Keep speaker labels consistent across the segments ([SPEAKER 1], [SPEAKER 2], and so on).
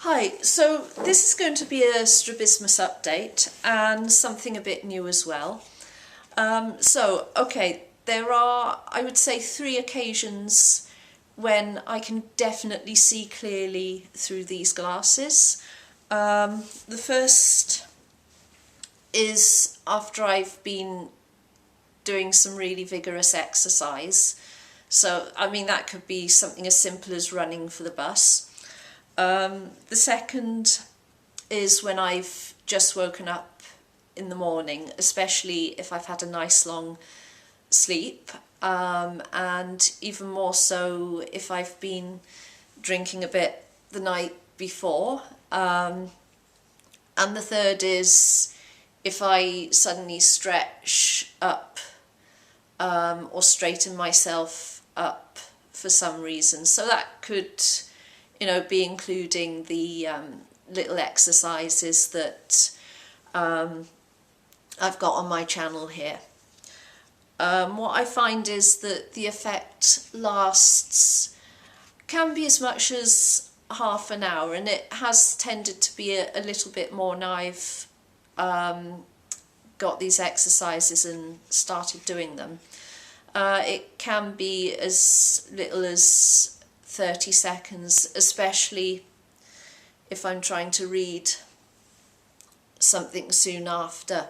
[SPEAKER 1] Hi, so this is going to be a strabismus update and something a bit new as well. There are, I would say, 3 occasions when I can definitely see clearly through these glasses. The first is after I've been doing some really vigorous exercise. So, I mean, that could be something as simple as running for the bus. The second is when I've just woken up in the morning, especially if I've had a nice long sleep, and even more so if I've been drinking a bit the night before. And the third is if I suddenly stretch up or straighten myself up for some reason. So that could, be including the little exercises that I've got on my channel here. What I find is that the effect can be as much as half an hour, and it has tended to be a little bit more now I've got these exercises and started doing them. It can be as little as 30 seconds, especially if I'm trying to read something soon after.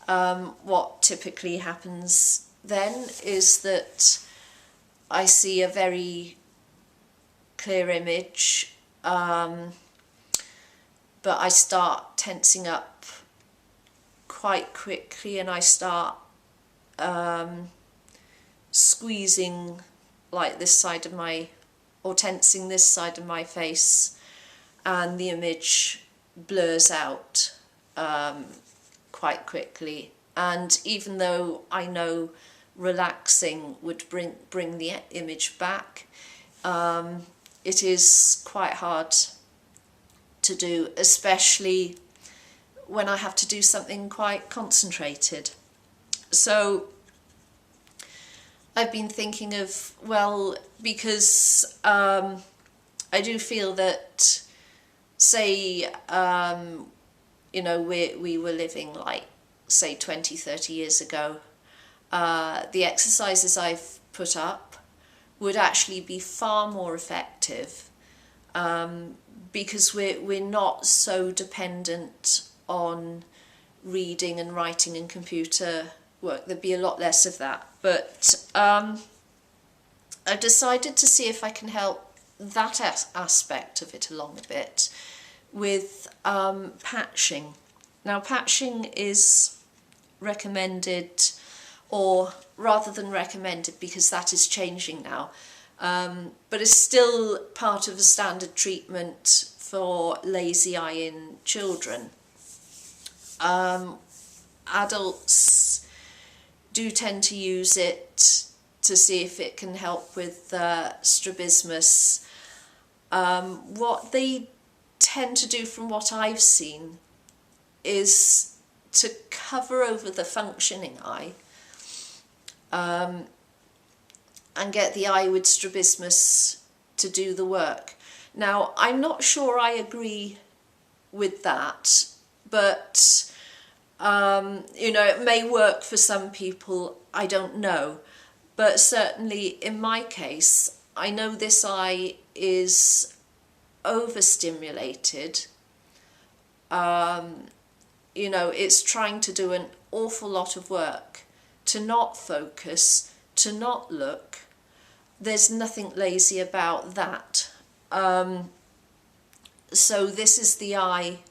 [SPEAKER 1] What typically happens then is that I see a very clear image, but I start tensing up quite quickly, and I start squeezing like this side of or tensing this side of my face, and the image blurs out quite quickly. And even though I know relaxing would bring the image back, it is quite hard to do, especially when I have to do something quite concentrated. So I've been thinking of, well, because I do feel that, say, we were living like, say, 20-30 years ago, the exercises I've put up would actually be far more effective, because we're not so dependent on reading and writing and computer work. There'd be a lot less of that. But I've decided to see if I can help that aspect of it along a bit with patching. Now, patching is recommended, or rather than recommended, because that is changing now, but it's still part of the standard treatment for lazy eye in children. Adults do tend to use it to see if it can help with strabismus. What they tend to do, from what I've seen, is to cover over the functioning eye and get the eye with strabismus to do the work. Now, I'm not sure I agree with that, but it may work for some people, I don't know. But certainly in my case, I know this eye is overstimulated. It's trying to do an awful lot of work to not focus, to not look. There's nothing lazy about that. So this is the eye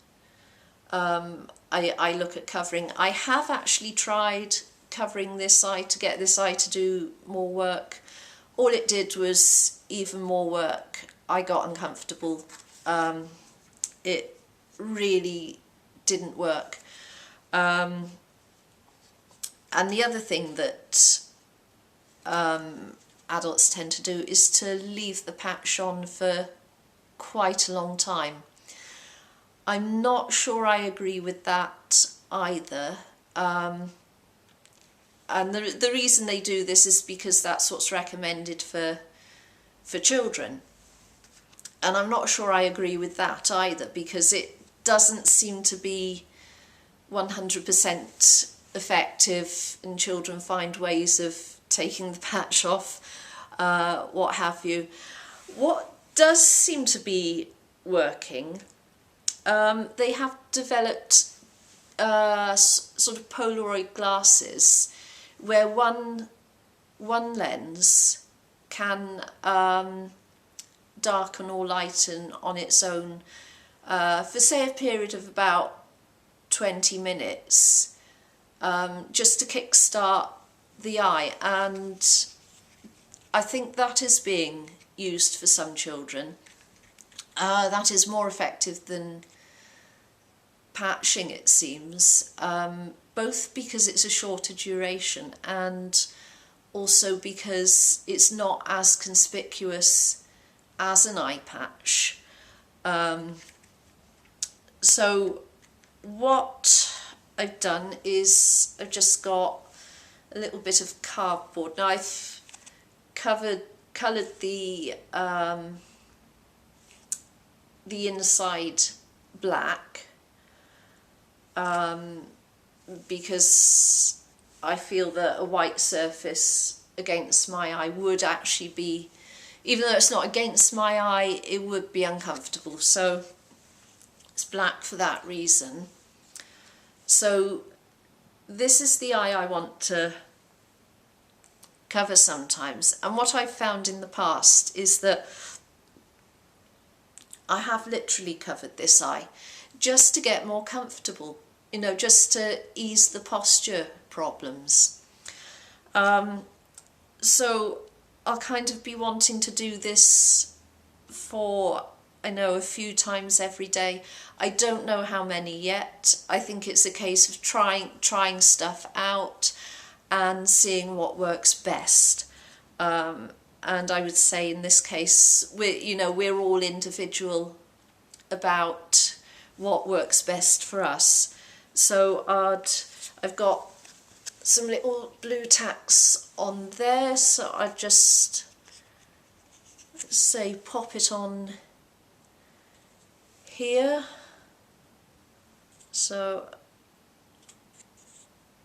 [SPEAKER 1] I look at covering. I have actually tried covering this eye to get this eye to do more work. All it did was even more work. I got uncomfortable. It really didn't work. And the other thing that adults tend to do is to leave the patch on for quite a long time. I'm not sure I agree with that either. And the reason they do this is because that's what's recommended for children. And I'm not sure I agree with that either, because it doesn't seem to be 100% effective, and children find ways of taking the patch off, what have you. What does seem to be working, they have developed sort of Polaroid glasses where one lens can darken or lighten on its own for, say, a period of about 20 minutes, just to kickstart the eye. And I think that is being used for some children. That is more effective than patching, it seems, both because it's a shorter duration and also because it's not as conspicuous as an eye patch. So what I've done is I've just got a little bit of cardboard. Now I've coloured the inside black, because I feel that a white surface against my eye would actually be, even though it's not against my eye, it would be uncomfortable. So it's black for that reason. So this is the eye I want to cover sometimes. And what I've found in the past is that I have literally covered this eye just to get more comfortable, you know, just to ease the posture problems. So I'll kind of be wanting to do this for, I know, a few times every day. I don't know how many yet. I think it's a case of trying stuff out and seeing what works best. And I would say in this case, we're all individual about what works best for us. So I've got some little blue tacks on there, so I just say pop it on here. So,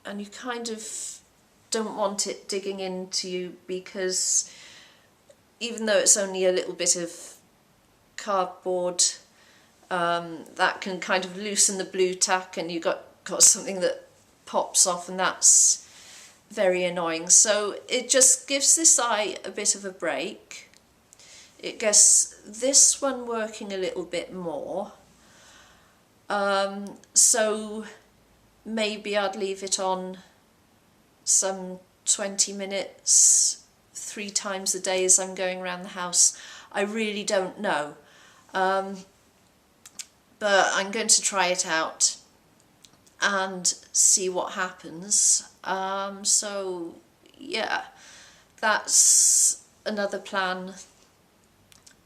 [SPEAKER 1] and you kind of don't want it digging into you, because even though it's only a little bit of cardboard, that can kind of loosen the blue tack, and you've got something that pops off, and that's very annoying. So it just gives this eye a bit of a break. It gets this one working a little bit more. So maybe I'd leave it on some 20 minutes 3 times a day as I'm going around the house. I really don't know, but I'm going to try it out and see what happens. So yeah, that's another plan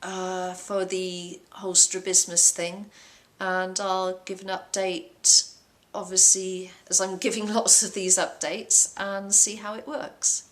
[SPEAKER 1] for the whole strabismus thing, and I'll give an update, obviously, as I'm giving lots of these updates, and see how it works.